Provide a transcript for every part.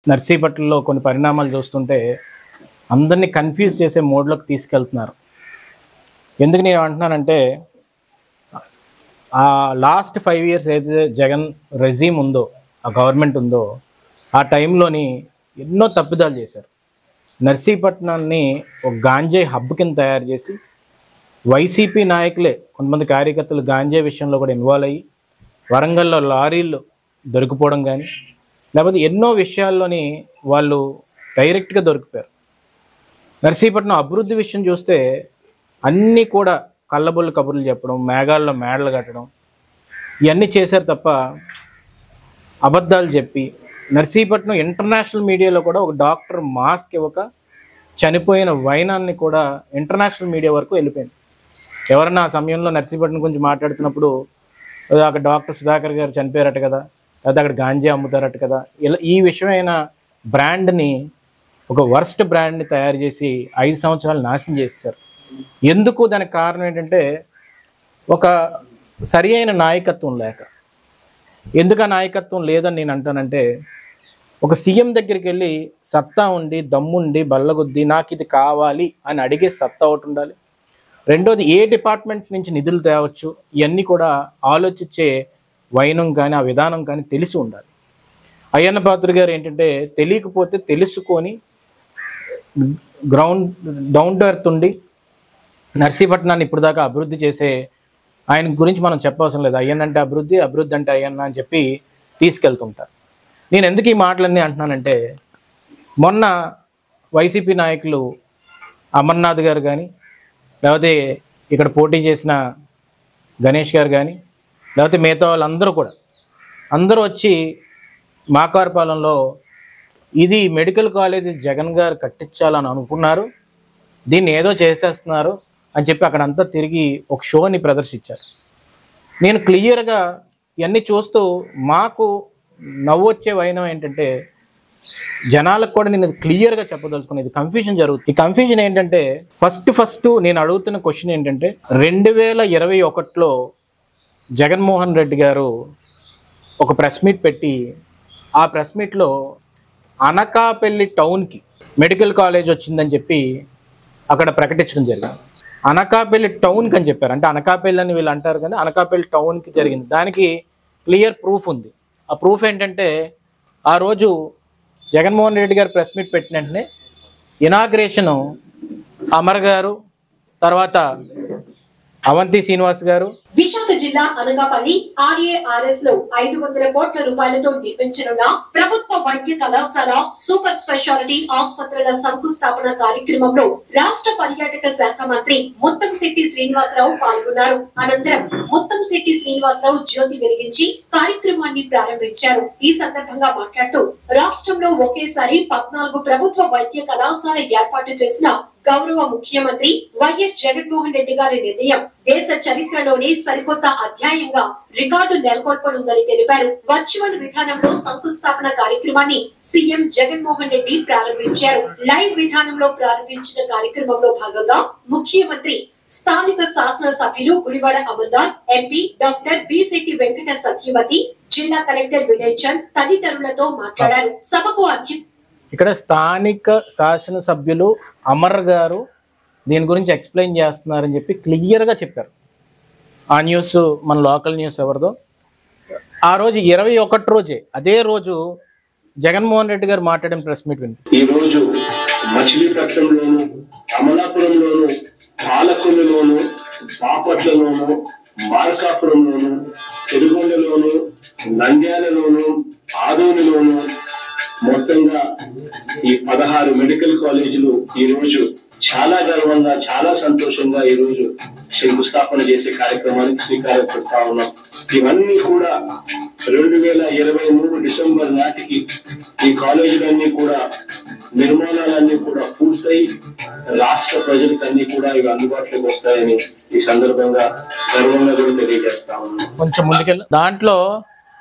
నర్సీపట్నంలో కొన్ని పరిణామాలు చూస్తుంటే అందరినీ కన్ఫ్యూజ్ చేసే మోడ్లోకి తీసుకెళ్తున్నారు. ఎందుకు నేను అంటున్నానంటే, ఆ లాస్ట్ 5 years ఏదైతే జగన్ రెజీమ్ ఉందో, ఆ గవర్నమెంట్ ఉందో, ఆ టైంలోని ఎన్నో తప్పిదాలు చేశారు. నర్సీపట్నాన్ని ఒక గాంజాయి హబ్ కింద తయారు చేసి వైసీపీ నాయకులే కొంతమంది కార్యకర్తలు గాంజాయి విషయంలో కూడా ఇన్వాల్వ్ అయ్యి వరంగల్లో లారీలు దొరికిపోవడం కానీ, లేకపోతే ఎన్నో విషయాల్లోని వాళ్ళు డైరెక్ట్గా దొరికిపోయారు. నర్సీపట్నం అభివృద్ధి విషయం చూస్తే అన్నీ కూడా కళ్ళబొల్లు కబుర్లు చెప్పడం, మేఘాల్లో మేడలు కట్టడం, ఇవన్నీ చేశారు తప్ప అబద్ధాలు చెప్పి నర్సీపట్నం ఇంటర్నేషనల్ మీడియాలో కూడా ఒక డాక్టర్ మాస్క్ ఇవ్వక చనిపోయిన వైనాన్ని కూడా ఇంటర్నేషనల్ మీడియా వరకు వెళ్ళిపోయింది. ఎవరన్నా ఆ సమయంలో నర్సీపట్నం గురించి మాట్లాడుతున్నప్పుడు అక్కడ డాక్టర్ సుధాకర్ గారు చనిపోయారట కదా, లేదా అక్కడ గాంజా అమ్ముతారట కదా, ఇలా ఈ విషయమైన బ్రాండ్ని, ఒక వర్స్ట్ బ్రాండ్ని తయారు చేసి 5 సంవత్సరాలు నాశనం చేశారు. ఎందుకు? దానికి కారణం ఏంటంటే ఒక సరి అయిన నాయకత్వం లేక. ఎందుకు ఆ నాయకత్వం లేదని నేను అంటానంటే, ఒక సీఎం దగ్గరికి వెళ్ళి సత్తా ఉండి, దమ్ముండి, బల్లగుద్ది నాకు ఇది కావాలి అని అడిగే సత్తా ఒకటి ఉండాలి. రెండోది, ఏ డిపార్ట్మెంట్స్ నుంచి నిధులు తేవచ్చు, ఇవన్నీ కూడా ఆలోచించే వైనం కానీ ఆ విధానం కానీ తెలిసి ఉండాలి. అయ్యన్న పాత్ర గారు ఏంటంటే తెలియకపోతే తెలుసుకొని గ్రౌండ్ డౌన్ టు ఎర్త్ ఉండి నర్సీపట్నాన్ని ఇప్పుడు దాకా అభివృద్ధి చేసే ఆయన గురించి మనం చెప్పవసరం లేదు. అయ్యన్న అంటే అభివృద్ధి, అభివృద్ధి అంటే అయ్యన్న అని చెప్పి తీసుకెళ్తుంటారు. నేను ఎందుకు ఈ మాటలన్నీ అంటున్నానంటే, మొన్న వైసీపీ నాయకులు అమర్నాథ్ గారు కానీ, లేకపోతే ఇక్కడ పోటీ చేసిన గణేష్ గారు కానీ, లేకపోతే మిగతా వాళ్ళందరూ కూడా అందరూ వచ్చి మాకారపాలెంలో ఇది మెడికల్ కాలేజీ జగన్ గారు కట్టించాలని అనుకున్నారు, దీన్ని ఏదో చేసేస్తున్నారు అని చెప్పి అక్కడంతా తిరిగి ఒక షోని ప్రదర్శించారు. నేను క్లియర్గా ఇవన్నీ చూస్తూ మాకు నవ్వొచ్చే వైనం ఏంటంటే, జనాలకు కూడా నేను క్లియర్గా చెప్పదలుచుకునేది కన్ఫ్యూజన్ జరుగుతుంది. ఈ కన్ఫ్యూజన్ ఏంటంటే, ఫస్ట్ నేను అడుగుతున్న క్వశ్చన్ ఏంటంటే, 2021లో జగన్మోహన్ రెడ్డి గారు ఒక ప్రెస్ మీట్ పెట్టి ఆ ప్రెస్ మీట్లో అనకాపల్లి టౌన్కి మెడికల్ కాలేజ్ వచ్చిందని చెప్పి అక్కడ ప్రకటించడం జరిగింది. అనకాపల్లి టౌన్కి అని చెప్పారు. అంటే అనకాపల్లి అని వీళ్ళు అంటారు కానీ అనకాపల్లి టౌన్కి జరిగింది. దానికి క్లియర్ ప్రూఫ్ ఉంది. ఆ ప్రూఫ్ ఏంటంటే, ఆ రోజు జగన్మోహన్ రెడ్డి గారు ప్రెస్ మీట్ పెట్టిన వెంటనే ఇనాగ్రేషను అమర్ గారు, తర్వాత అవంతి శ్రీనివాస్ గారు. విశాఖ జిల్లా అనకాపల్లి RARS లో 500 కోట్ల రూపాయలతో నిర్మించనున్న ప్రభుత్వ వైద్య కళాశాల సూపర్ స్పెషాలిటీ ఆసుపత్రుల శంకుస్థాపన కార్యక్రమంలో రాష్ట్ర పర్యాటక శాఖ మంత్రి ముత్తంశెట్టి శ్రీనివాసరావు పాల్గొన్నారు. అనంతరం ముత్తంశెట్టి శ్రీనివాసరావు జ్యోతి వెలిగించి కార్యక్రమాన్ని ప్రారంభించారు. ఈ సందర్భంగా మాట్లాడుతూ, రాష్ట్రంలో ఒకేసారి 14 ప్రభుత్వ వైద్య కళాశాల ఏర్పాటు చేసిన గౌరవ ముఖ్యమంత్రి వైఎస్ జగన్మోహన్ రెడ్డి గారి నిర్ణయం దేశ చరిత్రలోనే సరికొత్త అధ్యాయంగా రికార్డు నెలకొల్పనుందని తెలిపారు. వర్చువల్ విధానంలో శంకుస్థాపన కార్యక్రమాన్ని సీఎం జగన్మోహన్ రెడ్డి ప్రారంభించారు. లైవ్ విధానంలో ప్రారంభించిన కార్యక్రమంలో భాగంగా ముఖ్యమంత్రి స్థానిక శాసన సభ్యులు Gudivada Amarnath, MP doctor B Shetty Venkata Satyavathi, జిల్లా కలెక్టర్ వినయ్ చంద్ తదితరులతో మాట్లాడారు. సభకు ఇక్కడ స్థానిక శాసనసభ్యులు అమర్ గారు దీని గురించి ఎక్స్ప్లెయిన్ చేస్తున్నారని చెప్పి క్లియర్గా చెప్పారు. ఆ న్యూస్ మన లోకల్ న్యూస్ ఎవరిదో. ఆ రోజు 21 రోజే, అదే రోజు జగన్మోహన్ రెడ్డి గారు మాట్లాడిన ప్రెస్ మీట్ విని, ఈ రోజు మచిలీపట్నంలోను, అమలాపురంలోను, పాలకొల్లులోను, బాపట్లలోను, మార్కాపురంలోను, పెరుగొండలోను, నంద్యాలలోను, ఆదోనిలోను మొత్తంగా ఈ 16 మెడికల్ కాలేజీలు ఈ రోజు చాలా గర్వంగా, చాలా సంతోషంగా ఈ రోజు శంకుస్థాపన చేసే కార్యక్రమానికి శ్రీకారం చుడతా ఉన్నాం. ఇవన్నీ కూడా 2023 డిసెంబర్ నాటికి ఈ కాలేజీలన్నీ కూడా నిర్మాణాలన్నీ కూడా పూర్తయి రాష్ట్ర ప్రజలకు అన్ని కూడా ఇవి అందుబాటులోకి వస్తాయని ఈ సందర్భంగా గర్వంగా కూడా తెలియజేస్తా ఉన్నాం. కొంచెం ముందుకెళ్ళి దాంట్లో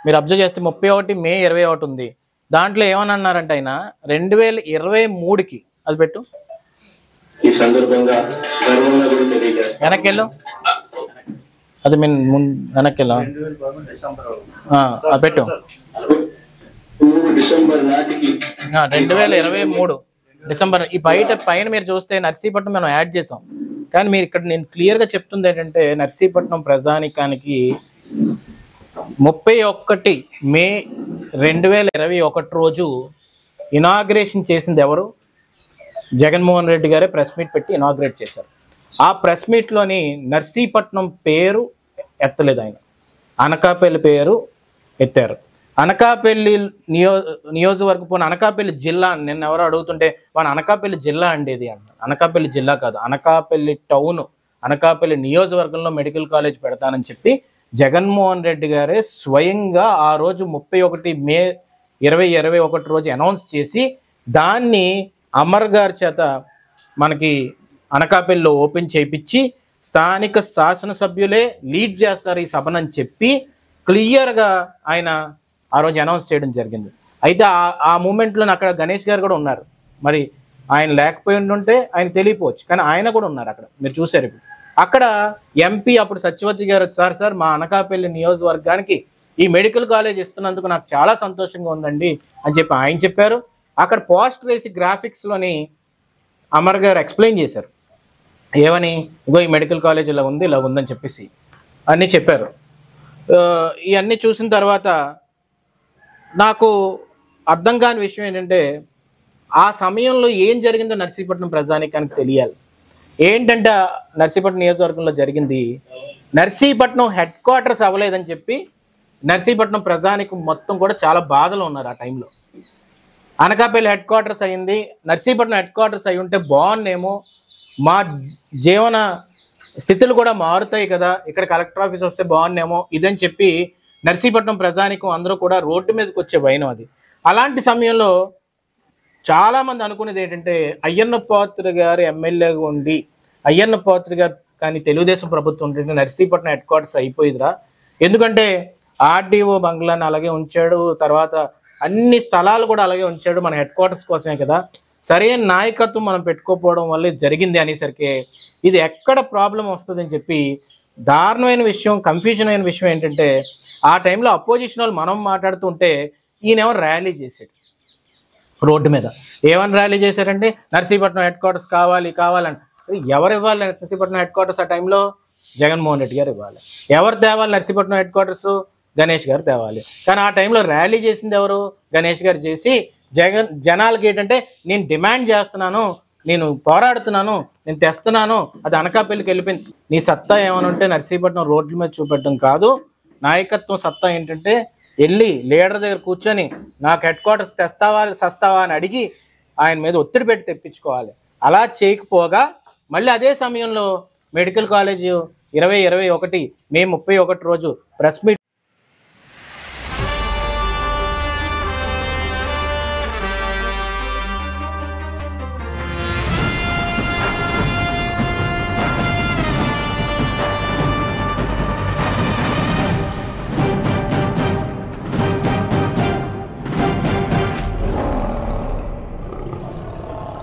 మీరు అబ్జర్వ్ చేస్తే 31 మే 21 ఉంది. దాంట్లో ఏమని అన్నారంటే, ఆయన 2023కి అది పెట్టు, ఈ సందర్భంగా గర్వంగా కూడా తెలియజేస్తాం. వెనక్కెళ్ళు, అది వెనక్కెళ్ళా, అది పెట్టు. డిసెంబర్ నాటికి 2023 డిసెంబర్. ఈ పైన మీరు చూస్తే నర్సీపట్నం మనం యాడ్ చేసాం, కానీ మీరు ఇక్కడ నేను క్లియర్గా చెప్తుంది ఏంటంటే నర్సీపట్నం ప్రజానికానికి 31 మే 2021 రోజు ఇనాగ్రేషన్ చేసింది ఎవరు? జగన్మోహన్ రెడ్డి గారే ప్రెస్ మీట్ పెట్టి ఇనాగ్రేట్ చేశారు. ఆ ప్రెస్ మీట్లోని నర్సీపట్నం పేరు ఎత్తలేదు ఆయన, అనకాపల్లి పేరు ఎత్తారు. అనకాపల్లి నియోజకవర్గం అనకాపల్లి జిల్లా నిన్న ఎవరు అడుగుతుంటే మన అనకాపల్లి జిల్లా అండేది అంట. అనకాపల్లి జిల్లా కాదు, అనకాపల్లి టౌన్, అనకాపల్లి నియోజకవర్గంలో మెడికల్ కాలేజ్ పెడతానని చెప్పి జగన్మోహన్ రెడ్డి గారే స్వయంగా ఆ రోజు 31 మే 2021 రోజు అనౌన్స్ చేసి దాన్ని అమర్ గారి చేత మనకి అనకాపల్లిలో ఓపెన్ చేయించి స్థానిక శాసనసభ్యులే లీడ్ చేస్తారు ఈ సభనని చెప్పి క్లియర్గా ఆయన ఆ రోజు అనౌన్స్ చేయడం జరిగింది. అయితే ఆ మూమెంట్లో అక్కడ గణేష్ గారు కూడా ఉన్నారు. మరి ఆయన లేకపోయి ఉంటే ఆయన తెలియపోవచ్చు, కానీ ఆయన కూడా ఉన్నారు అక్కడ, మీరు చూసారు. ఇప్పుడు అక్కడ ఎంపీ అప్పుడు సత్యవతి గారు సార్ మా అనకాపల్లి నియోజకవర్గానికి ఈ మెడికల్ కాలేజ్ ఇస్తున్నందుకు నాకు చాలా సంతోషంగా ఉందండి అని చెప్పి ఆయన చెప్పారు. అక్కడ పోస్టర్ వేసి గ్రాఫిక్స్లోని అమర్ గారు ఎక్స్ప్లెయిన్ చేశారు, ఏమని ఇగో ఈ మెడికల్ కాలేజ్ ఇలా ఉందని చెప్పేసి అన్నీ చెప్పారు. ఇవన్నీ చూసిన తర్వాత నాకు అర్థం కాని విషయం ఏంటంటే ఆ సమయంలో ఏం జరిగిందో నర్సీపట్నం ప్రజానికానికి తెలియాలి. ఏంటంటే నర్సీపట్నం నియోజకవర్గంలో జరిగింది, నర్సీపట్నం హెడ్ క్వార్టర్స్ అవ్వలేదని చెప్పి నర్సీపట్నం ప్రజానికం మొత్తం కూడా చాలా బాధలో ఉన్నారు. ఆ టైంలో అనకాపల్లి హెడ్ క్వార్టర్స్ అయింది, నర్సీపట్నం హెడ్ క్వార్టర్స్ అయి ఉంటే బాగున్నేమో, మా జీవన స్థితులు కూడా మారుతాయి కదా, ఇక్కడ కలెక్టర్ ఆఫీస్ వస్తే బాగున్నేమో ఇదని చెప్పి నర్సీపట్నం ప్రజానికం అందరూ కూడా రోడ్డు మీదకి వచ్చే వైనం అది. అలాంటి సమయంలో చాలామంది అనుకునేది ఏంటంటే అయ్యన్న పాత్రుడు గారు ఎమ్మెల్యేగా ఉండి అయ్యన్న పాత్రుడు గారు కానీ తెలుగుదేశం ప్రభుత్వం ఉంటే నర్సీపట్నం హెడ్ క్వార్టర్స్ అయిపోయిదిరా, ఎందుకంటే ఆర్డీఓ బంగ్లాని అలాగే ఉంచాడు, తర్వాత అన్ని స్థలాలు కూడా అలాగే ఉంచాడు, మన హెడ్ క్వార్టర్స్ కోసమే కదా, సరైన నాయకత్వం మనం పెట్టుకోకపోవడం వల్ల జరిగింది అనేసరికి ఇది ఎక్కడ ప్రాబ్లం వస్తుందని చెప్పి దారుణమైన విషయం, కన్ఫ్యూజన్ అయిన విషయం ఏంటంటే ఆ టైంలో అపోజిషన్ వాళ్ళు మనం మాట్లాడుతుంటే ఈయనేమో ర్యాలీ చేశాడు రోడ్డు మీద. ఏమని ర్యాలీ చేశారంటే నర్సీపట్నం హెడ్ క్వార్టర్స్ కావాలని. ఎవరు ఇవ్వాలి నర్సీపట్నం హెడ్ క్వార్టర్స్? ఆ టైంలో జగన్మోహన్ రెడ్డి గారు ఇవ్వాలి. ఎవరు తేవాలి నర్సీపట్నం హెడ్ క్వార్టర్స్? గణేష్ గారు తేవాలి. కానీ ఆ టైంలో ర్యాలీ చేసింది ఎవరు? గణేష్ గారు చేసి జనాలకి ఏంటంటే నేను డిమాండ్ చేస్తున్నాను, నేను పోరాడుతున్నాను, నేను తెస్తున్నాను, అది అనకాపల్లికి వెళ్ళిపోయింది. నీ సత్తా ఏమైనా ఉంటే నర్సీపట్నం రోడ్ల మీద చూపెట్టడం కాదు, నాయకత్వం సత్తా ఏంటంటే వెళ్ళి లీడర్ దగ్గర కూర్చొని నాకు హెడ్ క్వార్టర్స్ తెస్తావా అని అడిగి ఆయన మీద ఒత్తిడి పెట్టి తెప్పించుకోవాలి. అలా చేయకపోగా మళ్ళీ అదే సమయంలో మెడికల్ కాలేజ్ 2021 మే 31 రోజు ప్రెస్ మీట్